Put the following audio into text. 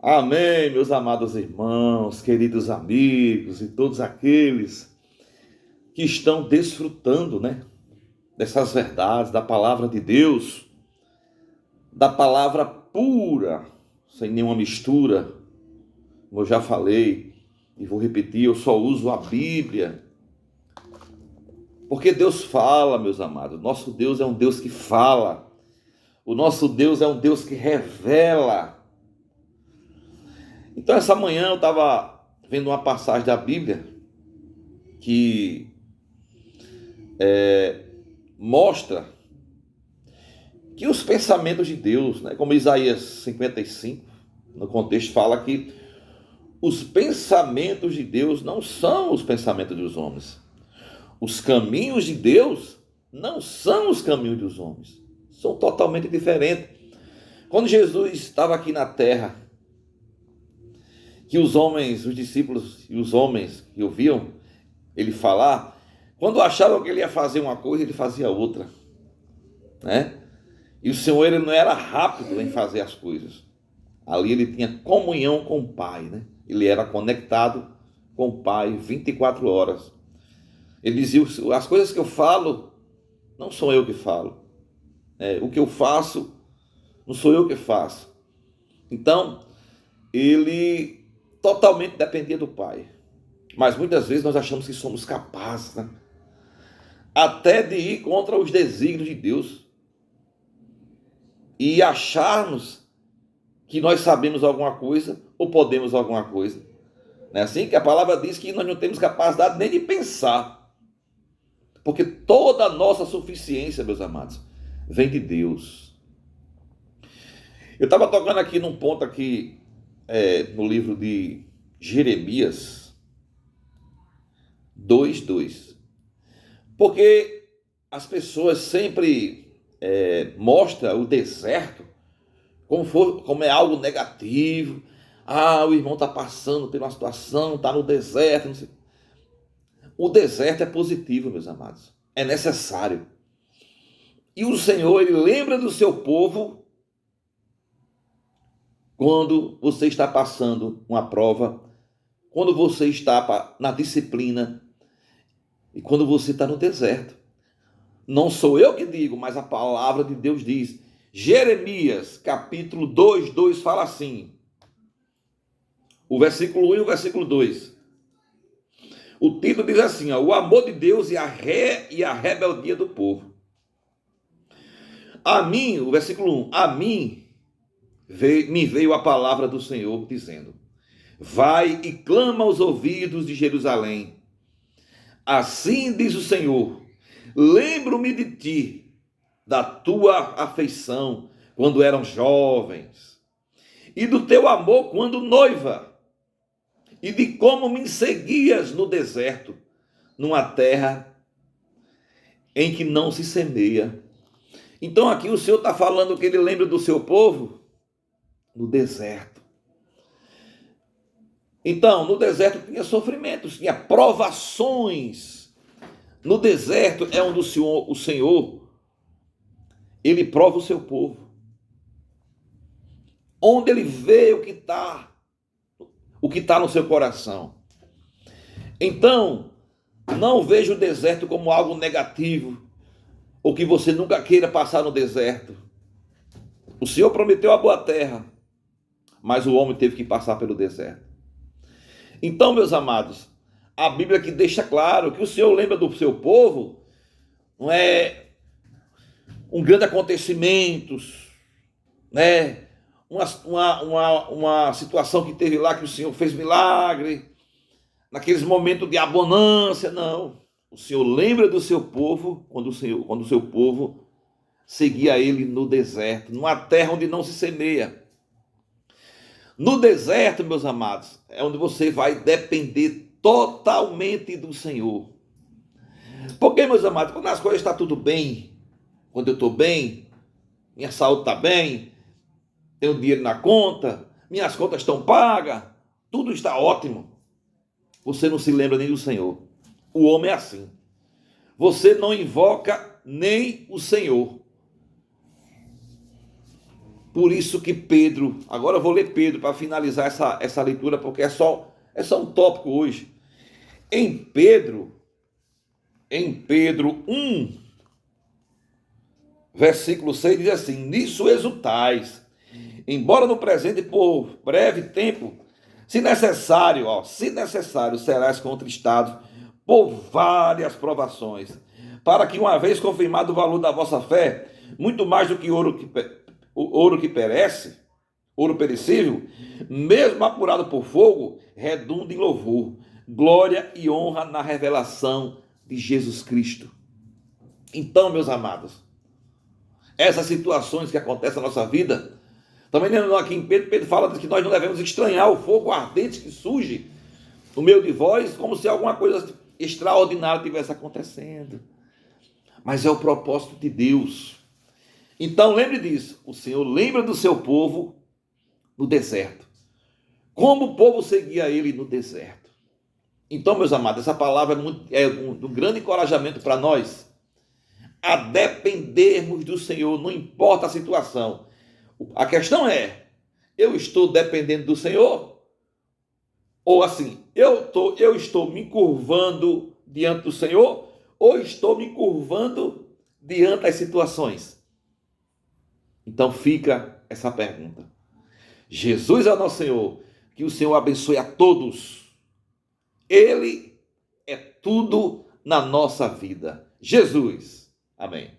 Amém, meus amados irmãos, queridos amigos e todos aqueles que estão desfrutando, dessas verdades, da palavra de Deus, da palavra pura, sem nenhuma mistura. Como eu já falei e vou repetir, eu só uso a Bíblia, porque Deus fala, meus amados. Nosso Deus é um Deus que fala. O nosso Deus é um Deus que revela. Então, essa manhã eu estava vendo uma passagem da Bíblia que mostra que os pensamentos de Deus, como Isaías 55, no contexto, fala que os pensamentos de Deus não são os pensamentos dos homens. Os caminhos de Deus não são os caminhos dos homens. São totalmente diferentes. Quando Jesus estava aqui na terra, que os homens, os discípulos e os homens que ouviam ele falar, quando achavam que ele ia fazer uma coisa, ele fazia outra, E o Senhor, ele não era rápido em fazer as coisas. Ali ele tinha comunhão com o Pai, Ele era conectado com o Pai 24 horas. Ele dizia, as coisas que eu falo, não sou eu que falo. O que eu faço, não sou eu que faço. Então, ele totalmente dependia do Pai. Mas muitas vezes nós achamos que somos capazes, até de ir contra os desígnios de Deus. E acharmos que nós sabemos alguma coisa ou podemos alguma coisa. Não é assim que a palavra diz que nós não temos capacidade nem de pensar. Porque toda a nossa suficiência, meus amados, vem de Deus. Eu estava tocando aqui num ponto aqui, no livro de Jeremias 2:2. Porque as pessoas sempre mostram o deserto como é algo negativo. O irmão está passando por uma situação, está no deserto, não sei. O deserto é positivo, meus amados. É necessário. E o Senhor, ele lembra do seu povo quando você está passando uma prova, quando você está na disciplina e quando você está no deserto. Não sou eu que digo, mas a palavra de Deus diz. Jeremias, capítulo 2:2 fala assim. O versículo 1 e o versículo 2. O título diz assim, o amor de Deus e a rebeldia do povo. A mim, o versículo 1, a mim me veio a palavra do Senhor dizendo, vai e clama aos ouvidos de Jerusalém. Assim diz o Senhor, lembro-me de ti, da tua afeição, quando eram jovens, e do teu amor quando noiva, e de como me seguias no deserto, numa terra em que não se semeia. Então aqui o Senhor está falando que ele lembra do seu povo no deserto. Então, no deserto tinha sofrimentos, tinha provações. No deserto é onde o Senhor, ele prova o seu povo. Onde ele vê o que está no seu coração. Então, não veja o deserto como algo negativo, ou que você nunca queira passar no deserto. O Senhor prometeu a boa terra, mas o homem teve que passar pelo deserto. Então, meus amados, a Bíblia que deixa claro que o Senhor lembra do seu povo, não é um grande acontecimento, uma situação que teve lá que o Senhor fez milagre, naqueles momentos de abundância, não. O Senhor lembra do seu povo quando o seu povo seguia ele no deserto, numa terra onde não se semeia. No deserto, meus amados, é onde você vai depender totalmente do Senhor. Porque, meus amados, quando as coisas estão tudo bem, quando eu estou bem, minha saúde está bem, tenho dinheiro na conta, minhas contas estão pagas, tudo está ótimo. Você não se lembra nem do Senhor. O homem é assim. Você não invoca nem o Senhor. Por isso que Pedro, agora eu vou ler Pedro para finalizar essa leitura, porque é só um tópico hoje. Em Pedro 1, versículo 6 diz assim: nisso exultais, embora no presente por breve tempo, se necessário, serás contristado por várias provações, para que, uma vez confirmado o valor da vossa fé, muito mais do que ouro que perece, ouro perecível, mesmo apurado por fogo, redunda em louvor, glória e honra na revelação de Jesus Cristo. Então, meus amados, essas situações que acontecem na nossa vida, também lendo aqui em Pedro fala que nós não devemos estranhar o fogo ardente que surge no meio de vós, como se alguma coisa extraordinária estivesse acontecendo. Mas é o propósito de Deus. Então lembre disso, o Senhor lembra do seu povo no deserto. Como o povo seguia ele no deserto. Então, meus amados, essa palavra é um grande encorajamento para nós, a dependermos do Senhor, não importa a situação. A questão é, eu estou dependendo do Senhor? Ou assim, eu estou me curvando diante do Senhor? Ou estou me curvando diante das situações? Então fica essa pergunta. Jesus é o nosso Senhor, que o Senhor abençoe a todos. Ele é tudo na nossa vida. Jesus. Amém.